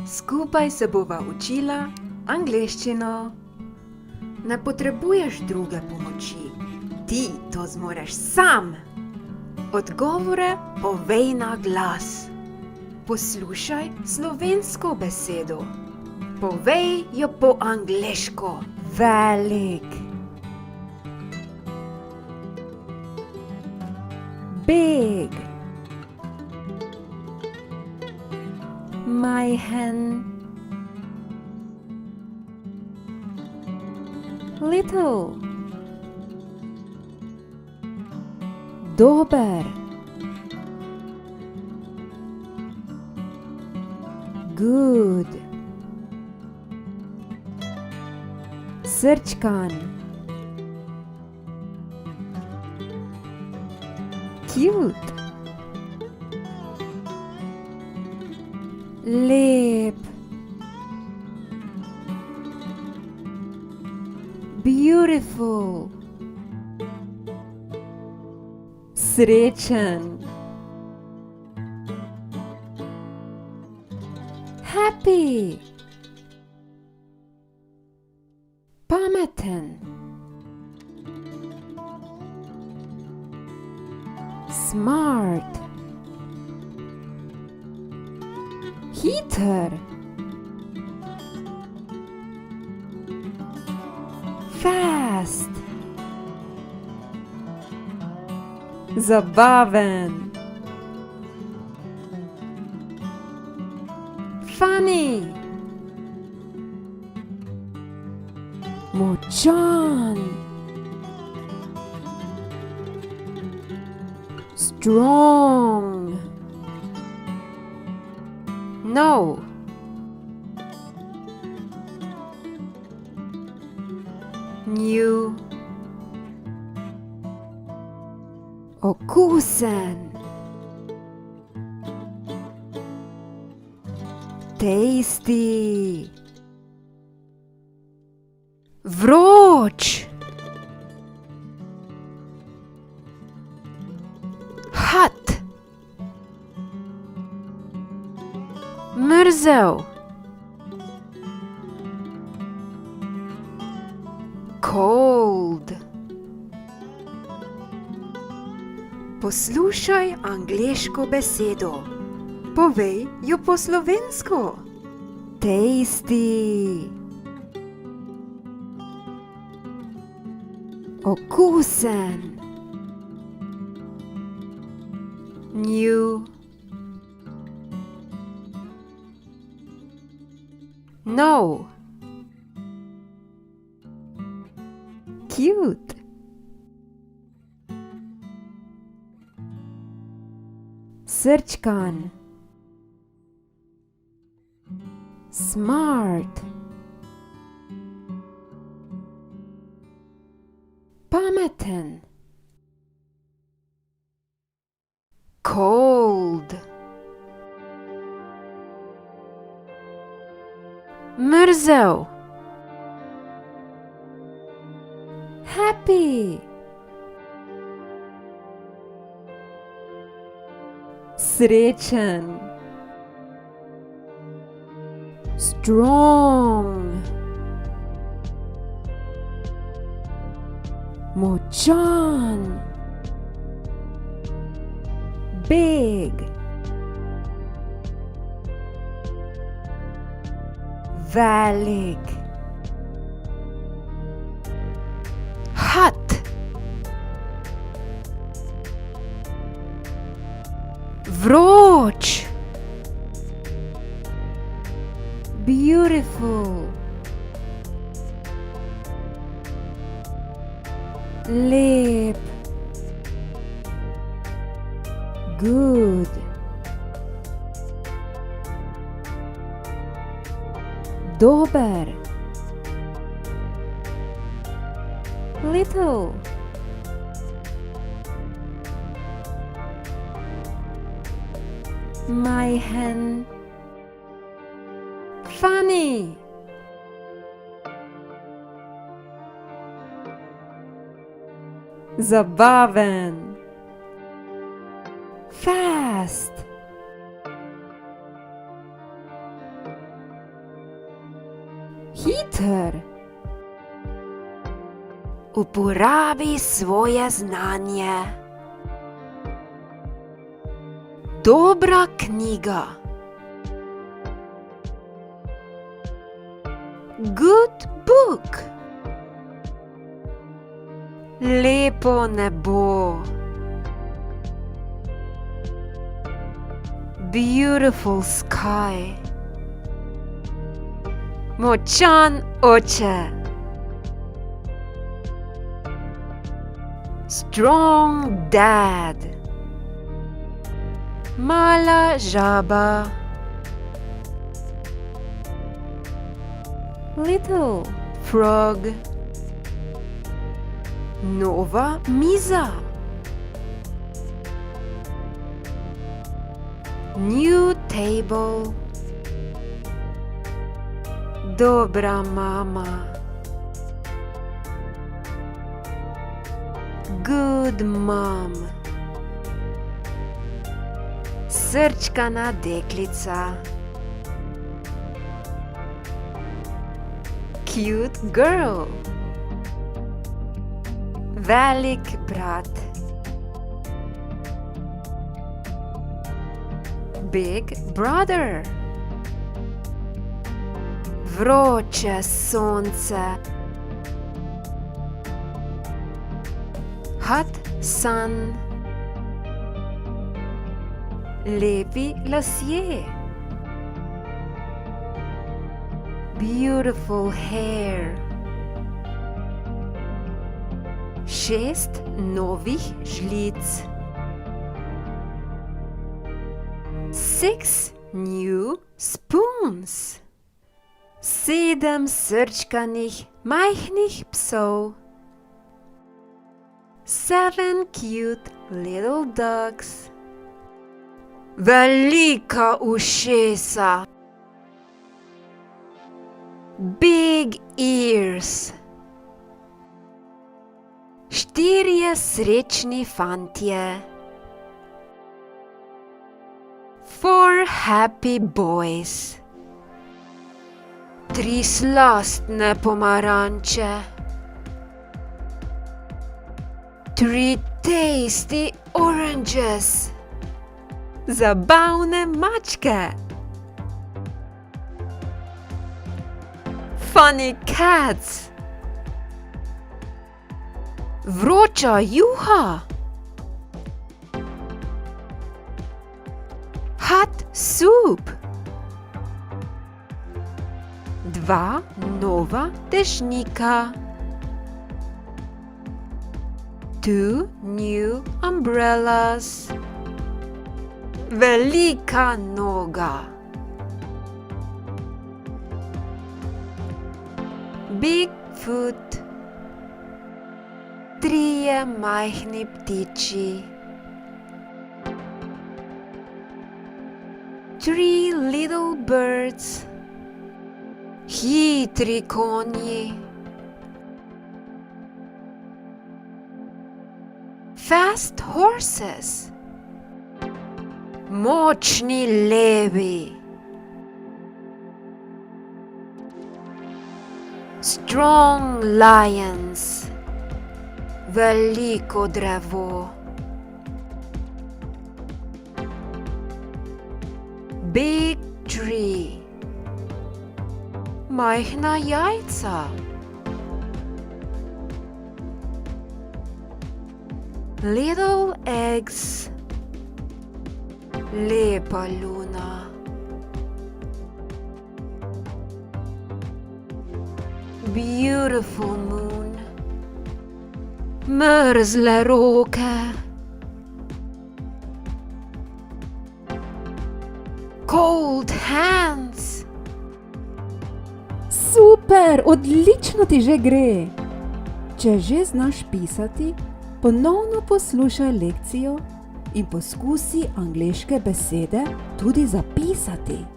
Skupaj se bova učila angleščino. Ne potrebuješ druge pomoči, ti to zmoreš sam. Odgovore povej na glas. Poslušaj slovensko besedo. Povej jo po angleško. Velik. Big. Majhen. Little. Dober. Good. Srčkan. Cute. Lep. Beautiful. Srečen. Happy. Pameten. Smart. Hiter. Fast. Zabaven. Funny. Močan. Strong. No. New. Okusen. Tasty. Vroč. Hot. Mrzel. Cold. Poslušaj angleško besedo. Povej jo po slovensko. Tasty. Okusen. New. No. Cute. Srčkan. Smart. Pameten. Cold. Mrzel. Happy. Srečen. Strong. Močan. Big. Velik. Hot. Vroč. Beautiful. Lep. Good. Dober. Little. Majhen. Funny. Zabaven. Fast. Hiter. Uporabi svoje znanje. Dobra knjiga. Good book. Lepo nebo. Beautiful sky. Močan oče. Strong dad. Mala žaba. Little Frog. Nova miza. New table. Dobra mama. Good mom. Srčkana deklica. Cute girl. Velik brat. Big brother. Vroče sonce. Hot sun. Lepi lasje. Beautiful hair. 6 novih žlic. 6 new spoons. 7 srčkanih majhnih psov. 7 cute little dogs. Velika ušesa. Big ears. 4 srečni fantje. 4 happy boys. 3 slastne pomaranče. 3 tasty oranges. Zabavne mačke. Funny cats. Vroča juha. Hot soup. 2 nova dežnika. 2 new umbrellas. Velika noga. Big foot. 3 majhni ptiči. 3 little birds. Hitri konji. Fast horses. Močni levi. Strong lions. Veliko drevo. Big tree. Majhna jajca. Little eggs. Lepa luna. Beautiful moon. Mrzle roke. Cold hands. Super, odlično ti že gre. Če že znaš pisati, ponovno poslušaj lekcijo in poskusi angleške besede tudi zapisati.